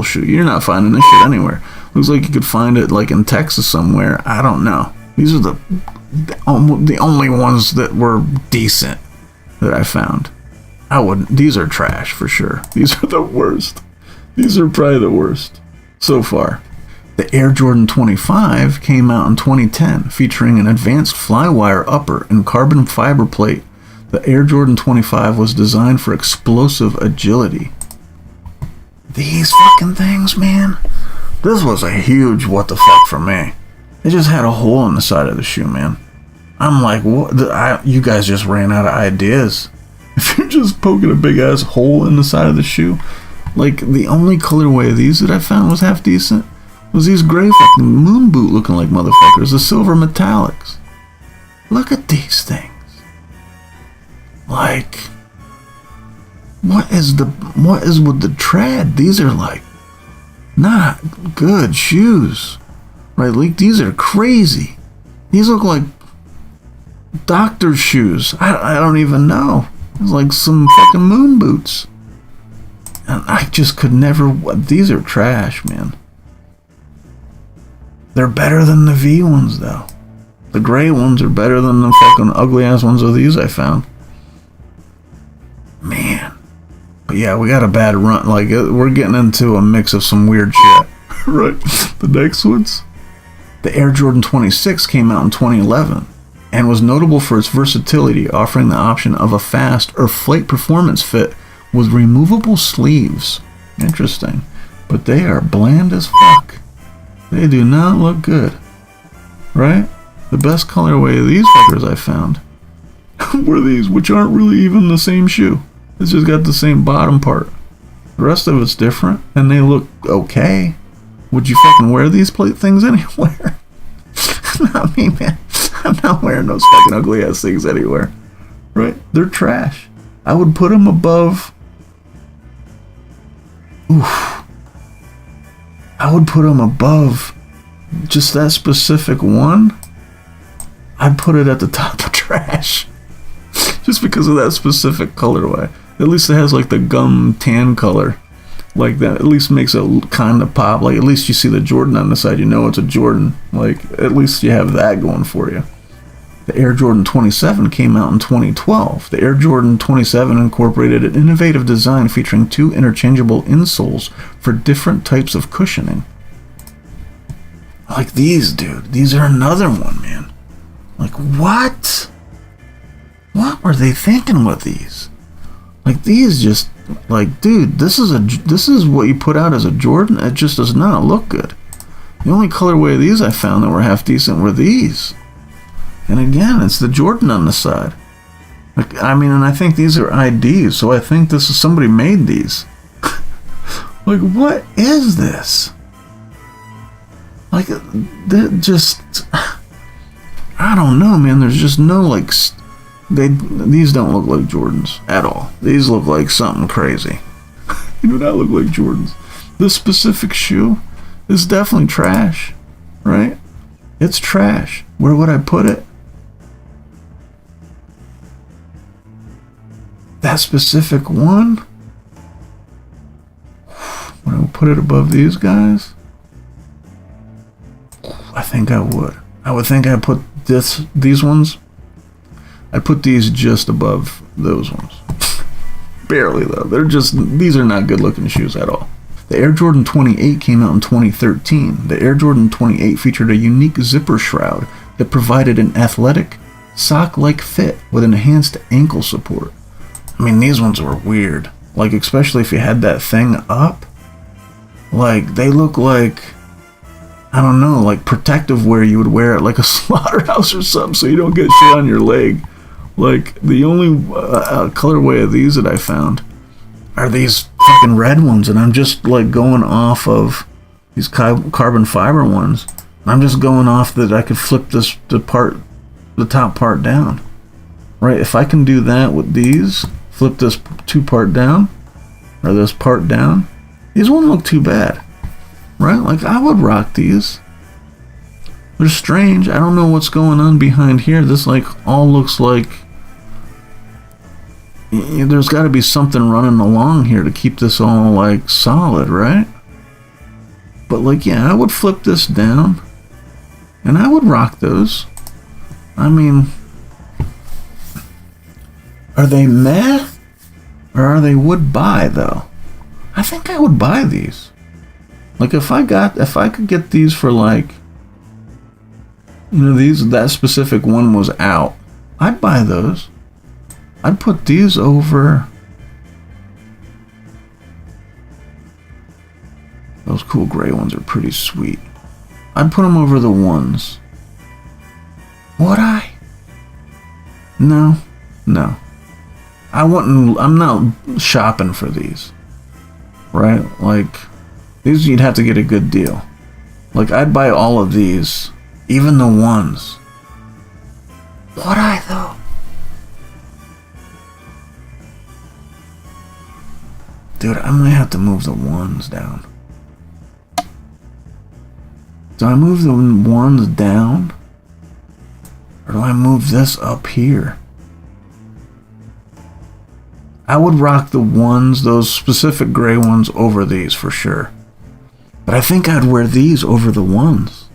shoe. You're not finding this shit anywhere. Looks like you could find it like in Texas somewhere. I don't know. These are the only ones that were decent that I found. These are trash for sure. These are the worst. These are probably the worst so far. The Air Jordan 25 came out in 2010, featuring an advanced flywire upper and carbon fiber plate. The Air Jordan 25 was designed for explosive agility. These fucking things, man. This was a huge what the fuck for me. It just had a hole in the side of the shoe, man. I'm like, what? You guys just ran out of ideas. If you're just poking a big ass hole in the side of the shoe. Like, the only colorway of these that I found was half decent was these gray fucking moon boot looking like motherfuckers, the silver metallics. Look at these things. Like, what is with the tread? These are like not good shoes. Right, like, these are crazy. These look like doctor's shoes. I don't even know. It's like some fucking moon boots. And I just could never... These are trash, man. They're better than the V ones, though. The gray ones are better than the fucking ugly-ass ones of these I found. Man. But yeah, we got a bad run. Like, we're getting into a mix of some weird shit. Right. The next ones. The Air Jordan 26 came out in 2011 and was notable for its versatility, offering the option of a fast or flight performance fit with removable sleeves. Interesting. But they are bland as fuck. They do not look good. Right? The best colorway of these fuckers I found were these, which aren't really even the same shoe. It's just got the same bottom part. The rest of it's different, and they look okay. Would you fucking wear these plate things anywhere? Not me, man. I'm not wearing those fucking ugly ass things anywhere. Right? They're trash. I would put them above... Oof. I would put them above just that specific one. I'd put it at the top of trash. Just because of that specific colorway. At least it has like the gum tan color. Like that at least makes it kind of pop. Like, at least you see the Jordan on the side, you know it's a Jordan. Like, at least you have that going for you. The Air Jordan 27 came out in 2012. The Air Jordan 27 incorporated an innovative design featuring 2 interchangeable insoles for different types of cushioning. Like these, dude. These are another one, man. Like, what? What were they thinking with these? Like, these just... Like, dude, this is what you put out as a Jordan. It just does not look good. The only colorway of these I found that were half decent were these. And again, it's the Jordan on the side. Like, I mean, and I think these are IDs, so I think this is somebody made these. Like, what is this? Like, they're just... I don't know, man. There's just no, like... These don't look like Jordans at all. These look like something crazy. They do not look like Jordans. This specific shoe is definitely trash, right? It's trash. Where would I put it? That specific one? put it above these guys? I think I would. I would think I'd put these ones. I'd put these just above those ones. Barely though. These are not good looking shoes at all. The Air Jordan 28 came out in 2013. The Air Jordan 28 featured a unique zipper shroud that provided an athletic, sock-like fit with enhanced ankle support. I mean, these ones were weird. Like, especially if you had that thing up. Like, they look like, I don't know, like protective wear you would wear at like a slaughterhouse or something so you don't get shit on your leg. Like, the only colorway of these that I found are these fucking red ones, and I'm just like going off of these carbon fiber ones. I'm just going off that I could flip the top part down. Right? If I can do that with these, flip this part down, or this part down, these won't look too bad. Right? Like, I would rock these. They're strange. I don't know what's going on behind here. This like all looks like there's got to be something running along here to keep this all like solid, right? But like, yeah, I would flip this down and I would rock those. I mean, are they meh or are they would buy though? I think I would buy these. Like, if I could get these for like, you know, that specific one was out, I'd buy those. I'd put these over those cool gray ones. Are pretty sweet. I'd put them over the ones. Would I? No. I wouldn't. I'm not shopping for these. Right? Like, these you'd have to get a good deal. Like, I'd buy all of these, even the ones. Would I though? Dude, I might have to move the ones down. Do I move the ones down? Or do I move this up here? I would rock the ones, those specific gray ones, over these for sure. But I think I'd wear these over the ones.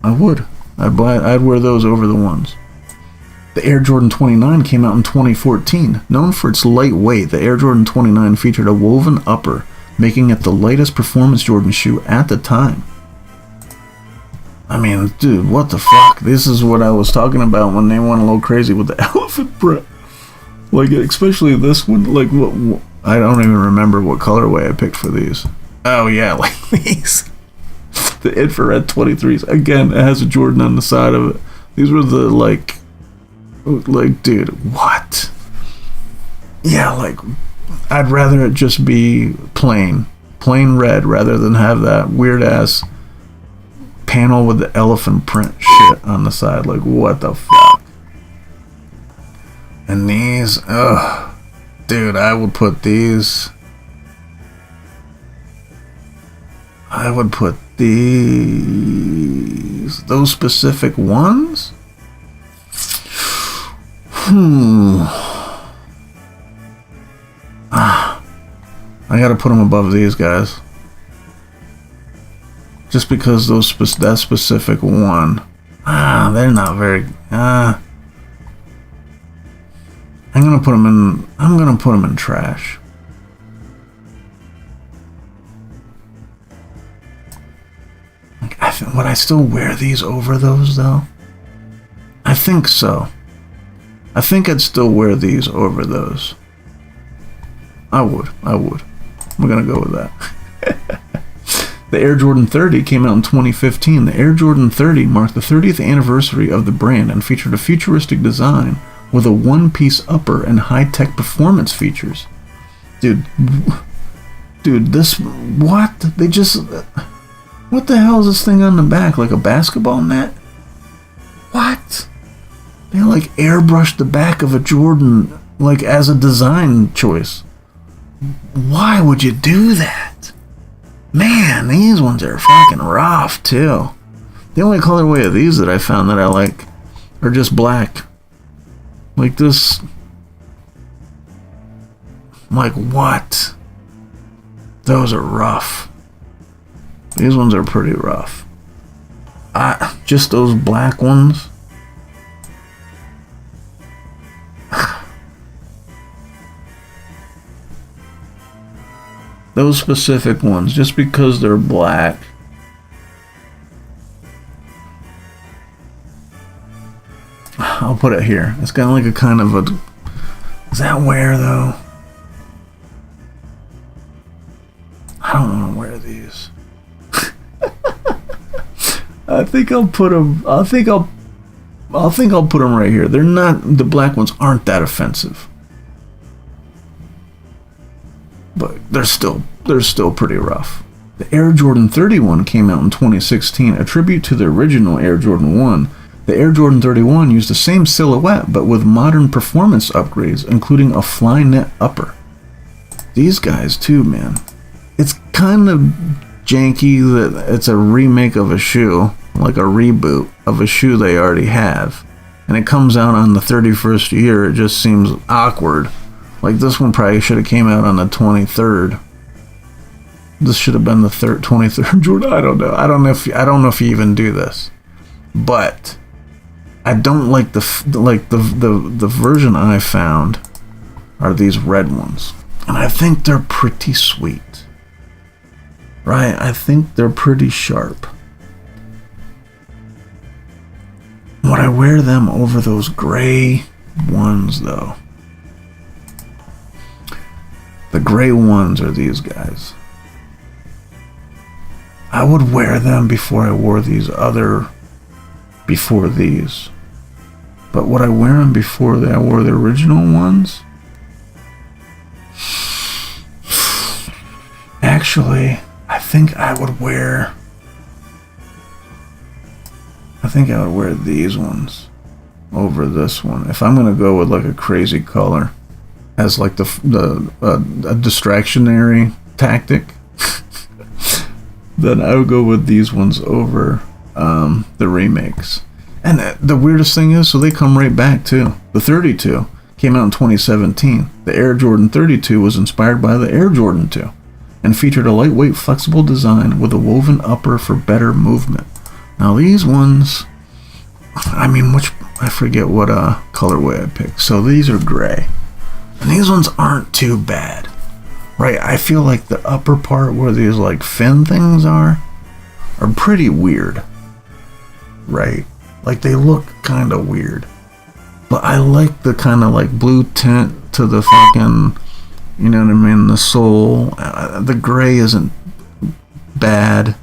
I would. I'd wear those over the ones. The Air Jordan 29 came out in 2014. Known for its lightweight, the Air Jordan 29 featured a woven upper, making it the lightest performance Jordan shoe at the time. I mean, dude, what the fuck? This is what I was talking about when they went a little crazy with the elephant print. Like, especially this one, like, what I don't even remember what colorway I picked for these. Oh yeah, like these. The infrared 23s. Again, it has a Jordan on the side of it. These were the, like, dude, what? Yeah, like, I'd rather it just be plain red rather than have that weird ass panel with the elephant print shit on the side. Like, what the fuck? And these, ugh, dude, I would put these. I would put those specific ones. I gotta put them above these guys. Just because that specific one. They're not very. I'm gonna put them in trash. Would I still wear these over those though? I think so. I think I'd still wear these over those. I would. We're gonna go with that. The Air Jordan 30 came out in 2015. The Air Jordan 30 marked the 30th anniversary of the brand and featured a futuristic design with a one-piece upper and high-tech performance features. Dude, this, what? What the hell is this thing on the back? Like a basketball net? What? They like airbrushed the back of a Jordan like as a design choice. Why would you do that? Man, these ones are fucking rough too. The only colorway of these that I found that I like are just black. Like this. Like what? Those are rough. These ones are pretty rough. Just those black ones. Those specific ones, just because they're black. I'll put it here. It's got like a kind of a... Is that wear though? I don't want to wear these. I think I'll put them. I think I'll put them right here. They're not. The black ones aren't that offensive, but they're still pretty rough. The Air Jordan 31 came out in 2016, a tribute to the original Air Jordan 1. The Air Jordan 31 used the same silhouette, but with modern performance upgrades, including a fly net upper. These guys too, man. It's kind of janky that it's a remake of a shoe, like a reboot of a shoe they already have. And it comes out on the 31st year. It just seems awkward. Like this one probably should have came out on the 23rd. This should have been the 23rd Jordan. I don't know. I don't know if you even do this. But I don't like the version I found are these red ones. And I think they're pretty sweet. Right? I think they're pretty sharp. Would I wear them over those gray ones though? The gray ones are these guys. I would wear them before I wore before these. But would I wear them before I wore the original ones? Actually, I think I would wear these ones over this one. If I'm gonna go with like a crazy color as like a distractionary tactic, then I would go with these ones over the remakes. And the weirdest thing is, so they come right back too. The 32 came out in 2017. The Air Jordan 32 was inspired by the Air Jordan 2 and featured a lightweight, flexible design with a woven upper for better movement. Now these ones, I forget what colorway I picked. So these are gray. And these ones aren't too bad. Right, I feel like the upper part where these like fin things are pretty weird. Right? Like they look kind of weird. But I like the kind of like blue tint to the fucking, you know what I mean, the sole. The gray isn't bad.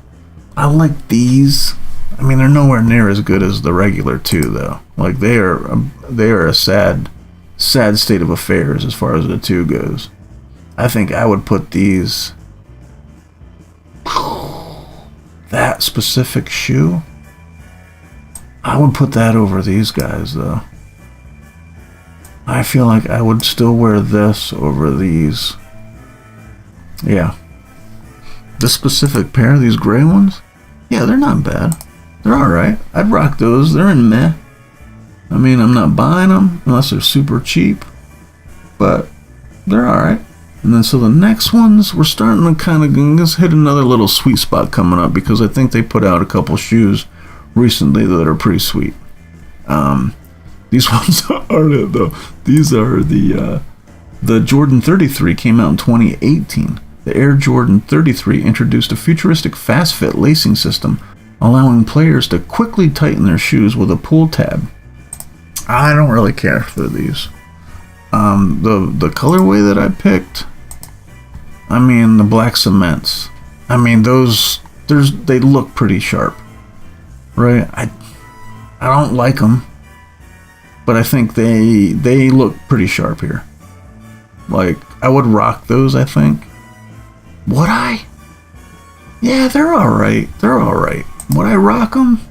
I like these. I mean, they're nowhere near as good as the regular two though. Like they are a sad state of affairs as far as the two goes. I think I would put these, that specific shoe, I would put that over these guys though. I feel like I would still wear this over these. Yeah. This specific pair, these gray ones, yeah, they're not bad. They're alright. I'd rock those. They're in meh. I mean, I'm not buying them unless they're super cheap, but they're alright. And then so the next ones, we're starting to kind of just hit another little sweet spot coming up because I think they put out a couple shoes recently that are pretty sweet. These ones aren't it though. These are the Jordan 33 came out in 2018. The Air Jordan 33 introduced a futuristic fast fit lacing system, allowing players to quickly tighten their shoes with a pull tab. I don't really care for these. The colorway that I picked, I mean the black cements, I mean they look pretty sharp, right? I don't like them, but I think they look pretty sharp here. Like I would rock those, I think. Would I? Yeah, they're alright. They're alright. Would I rock them?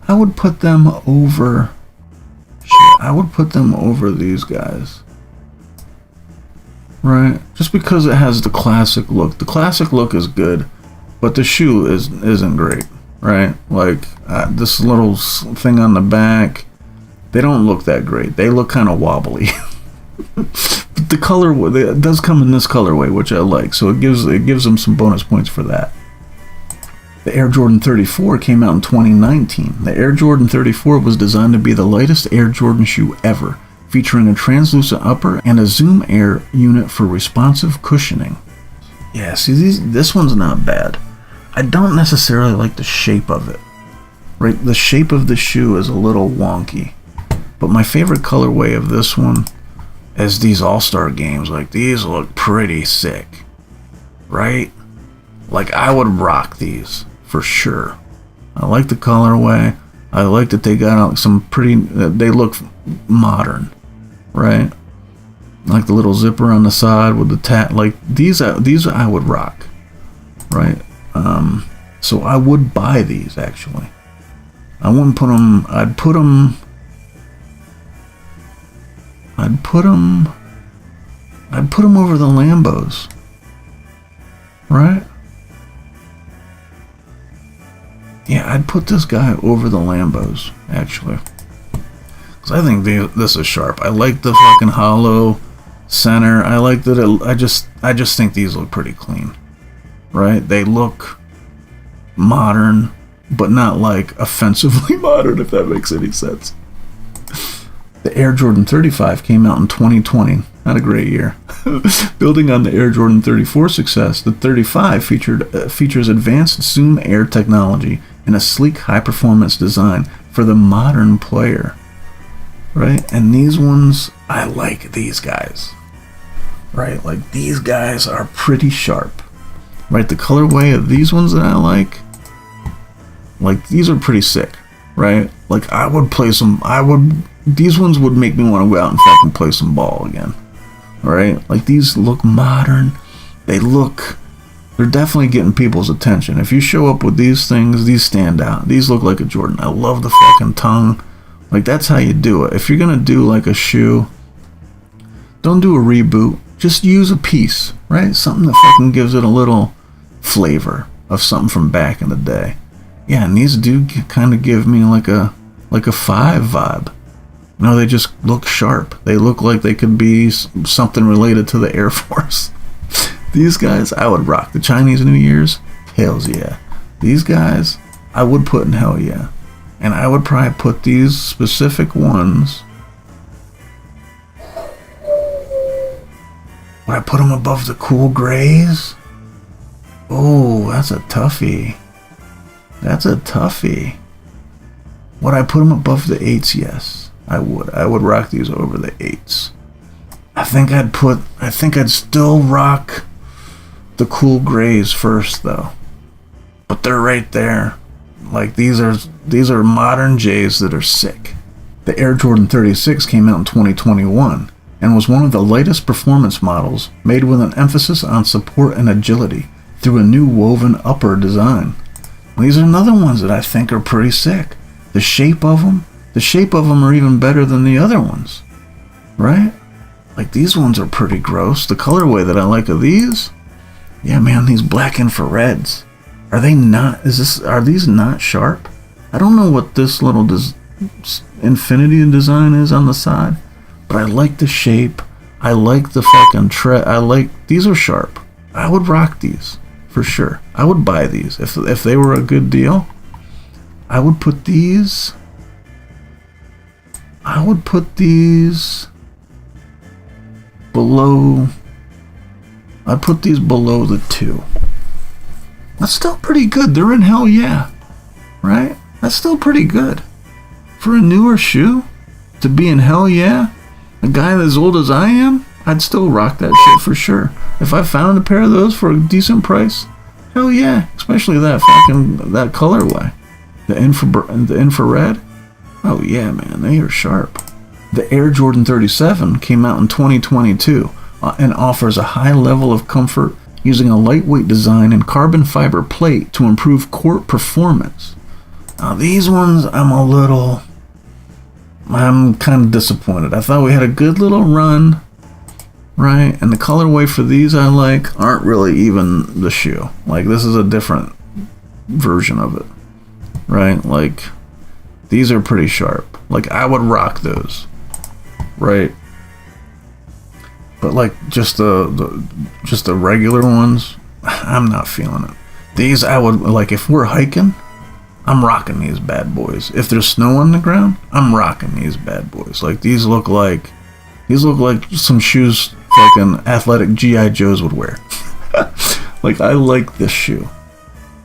I would put them over. I would put them over these guys. Right? Just because it has the classic look. The classic look is good, but the shoe isn't great. Right? Like this little thing on the back, they don't look that great. They look kind of wobbly. But the colorway, it does come in this colorway, which I like, so it gives them some bonus points for that. The Air Jordan 34 came out in 2019. The Air Jordan 34 was designed to be the lightest Air Jordan shoe ever, featuring a translucent upper and a Zoom Air unit for responsive cushioning. Yeah, see, this one's not bad. I don't necessarily like the shape of it. Right, the shape of the shoe is a little wonky. But my favorite colorway of this one is these All-Star games. Like, these look pretty sick. Right? Like, I would rock these for sure. I like the colorway. I like that they got some pretty, they look modern. Right? Like the little zipper on the side with the like these I would rock. Right? So I would buy these actually. I wouldn't put them, I'd put them over the Lambos. Right? Yeah, I'd put this guy over the Lambos, actually. Because I think this is sharp. I like the fucking hollow center. I like that I just think these look pretty clean. Right? They look modern, but not like offensively modern, if that makes any sense. The Air Jordan 35 came out in 2020. Not a great year. Building on the Air Jordan 34 success, the 35 features advanced Zoom Air technology and a sleek, high-performance design for the modern player. Right? And these ones, I like these guys. Right? Like, these guys are pretty sharp. Right? The colorway of these ones that I like, these are pretty sick. Right? Like, I would play some, these ones would make me want to go out and fucking play some ball again. Right? Like, these look modern. They're definitely getting people's attention. If you show up with these things, these stand out. These look like a Jordan. I love the fucking tongue. Like, that's how you do it. If you're gonna do like a shoe, don't do a reboot. Just use a piece, right? Something that fucking gives it a little flavor of something from back in the day. Yeah, and these do kind of give me like a 5 vibe. No, they just look sharp. They look like they could be something related to the Air Force. These guys, I would rock. The Chinese New Year's, hells yeah. These guys, I would put in hell yeah. And I would probably put these specific ones. Would I put them above the cool grays? Oh, that's a toughie. That's a toughie. Would I put them above the 8s? Yes, I would. I would rock these over the 8s. I think I'd still rock the cool grays first though. But they're right there. Like, these are modern J's that are sick. The Air Jordan 36 came out in 2021 and was one of the lightest performance models, made with an emphasis on support and agility through a new woven upper design. These are another ones that I think are pretty sick. The shape of them are even better than the other ones. Right? Like, these ones are pretty gross. The colorway that I like of these, yeah, man, these black infrareds. Are these not sharp? I don't know what this little infinity design is on the side, but I like the shape. I like the fucking these are sharp. I would rock these for sure. I would buy these if they were a good deal. I would put these below. I'd put these below the 2. That's still pretty good. They're in hell yeah. Right? That's still pretty good. For a newer shoe, to be in hell yeah, a guy as old as I am, I'd still rock that shit for sure. If I found a pair of those for a decent price, hell yeah. Especially that colorway. The infrared. Oh yeah, man, they are sharp. The Air Jordan 37 came out in 2022 and offers a high level of comfort using a lightweight design and carbon fiber plate to improve court performance. Now these ones, I'm kind of disappointed. I thought we had a good little run, right? And the colorway for these I like aren't really even the shoe. Like, this is a different version of it, right? Like, these are pretty sharp. Like, I would rock those, right? But like just the regular ones, I'm not feeling it. These I would like if we're hiking, I'm rocking these bad boys. If there's snow on the ground, I'm rocking these bad boys. Like these look like some shoes fucking athletic GI Joes would wear. Like I like this shoe.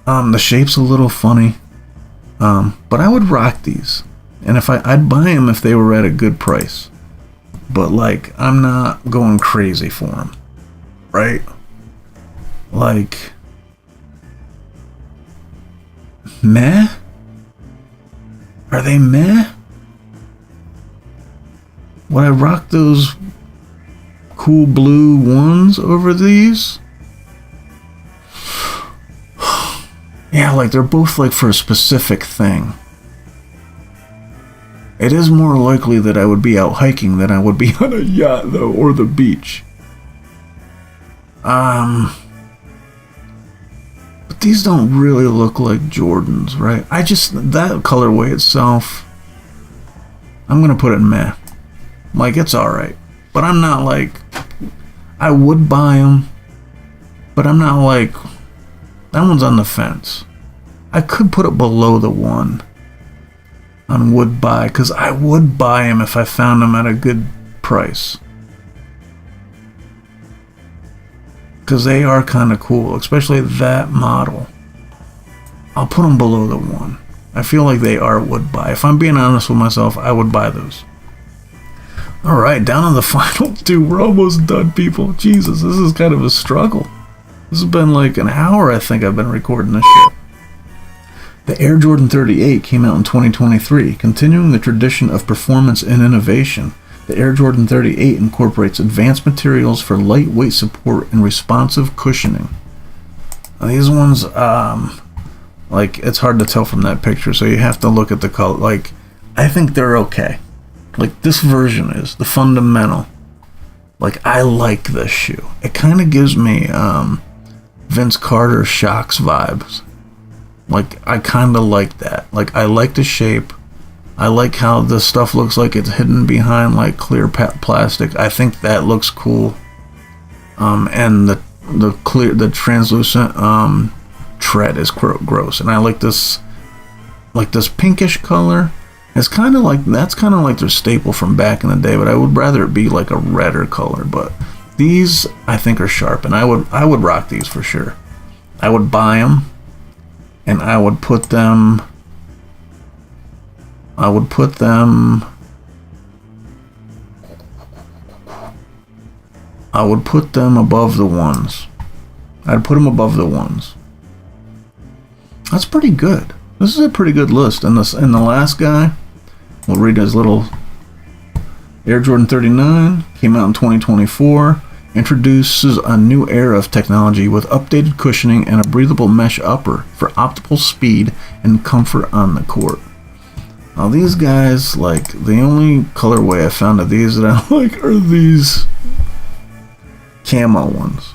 The shape's a little funny, but I would rock these, and I'd buy them if they were at a good price. But like I'm not going crazy for them, right? Like meh? Are they meh? Would I rock those cool blue ones over these? Yeah, like they're both like for a specific thing. It is more likely that I would be out hiking than I would be on a yacht, though, or the beach. But these don't really look like Jordans, right? That colorway itself, I'm gonna put it meh. Like, it's alright. But I'm not like, I would buy them, but I'm not like, that one's on the fence. I could put it below the one on would buy, because I would buy them if I found them at a good price. Because they are kind of cool, especially that model. I'll put them below the one. I feel like they are would buy. If I'm being honest with myself, I would buy those. Alright, down on the final two. We're almost done, people. Jesus, this is kind of a struggle. This has been like an hour, I think I've been recording this shit. The Air Jordan 38 came out in 2023, continuing the tradition of performance and innovation. The Air Jordan 38 incorporates advanced materials for lightweight support and responsive cushioning. Now, these ones, like, it's hard to tell from that picture, so you have to look at the color. Like, I think they're okay. Like, this version is the fundamental. Like, I like this shoe. It kind of gives me Vince Carter Shocks vibes. Like, I kind of like that. Like, I like the shape. I like how this stuff looks like it's hidden behind, like, clear plastic. I think that looks cool. And the translucent tread is gross. And I like this pinkish color. It's kind of like, that's kind of like their staple from back in the day, but I would rather it be like a redder color. But these, I think, are sharp, and I would rock these for sure. I would buy them. And I would put them above the ones. I'd put them above the ones. That's pretty good. This is a pretty good list. And the last guy, we'll read his little Air Jordan 39, came out in 2024. Introduces a new era of technology with updated cushioning and a breathable mesh upper for optimal speed and comfort on the court. Now these guys, like, the only colorway I found of these that I like are these camo ones.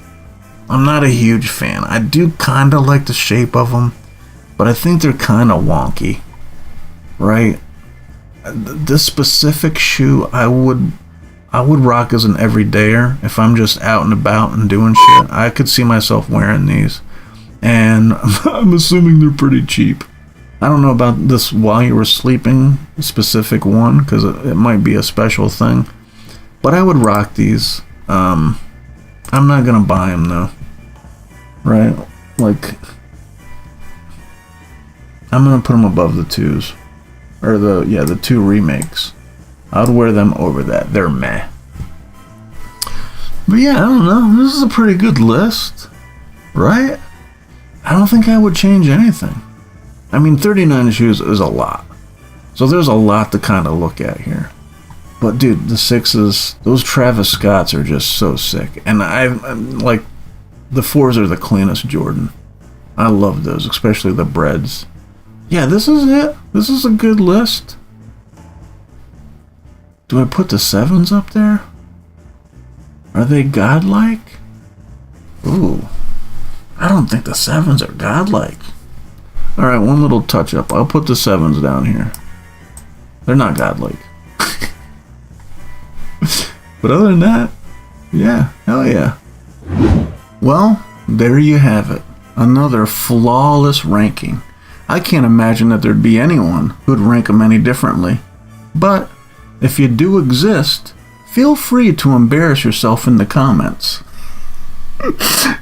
I'm not a huge fan. I do kind of like the shape of them, but I think they're kind of wonky, right? This specific shoe I would rock as an everydayer if I'm just out and about and doing shit. I could see myself wearing these. And I'm assuming they're pretty cheap. I don't know about this while you were sleeping specific one, because it might be a special thing. But I would rock these. I'm not going to buy them though. Right? Like, I'm going to put them above the twos. Or the two remakes. I'd wear them over that. They're meh. But yeah, I don't know. This is a pretty good list. Right? I don't think I would change anything. I mean, 39 shoes is a lot. So there's a lot to kind of look at here. But dude, the sixes, those Travis Scotts are just so sick. And I'm like, the fours are the cleanest Jordan. I love those, especially the breads. Yeah, this is it. This is a good list. Do I put the sevens up there? Are they godlike? Ooh. I don't think the sevens are godlike. Alright, one little touch up. I'll put the sevens down here. They're not godlike. But other than that, Yeah, hell yeah. Well, there you have it. Another flawless ranking. I can't imagine that there'd be anyone who'd rank them any differently. But if you do exist, feel free to embarrass yourself in the comments.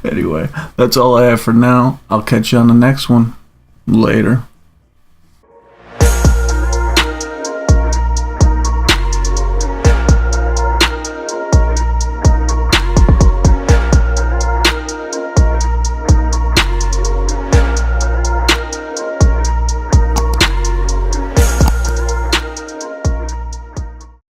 Anyway, that's all I have for now. I'll catch you on the next one. Later.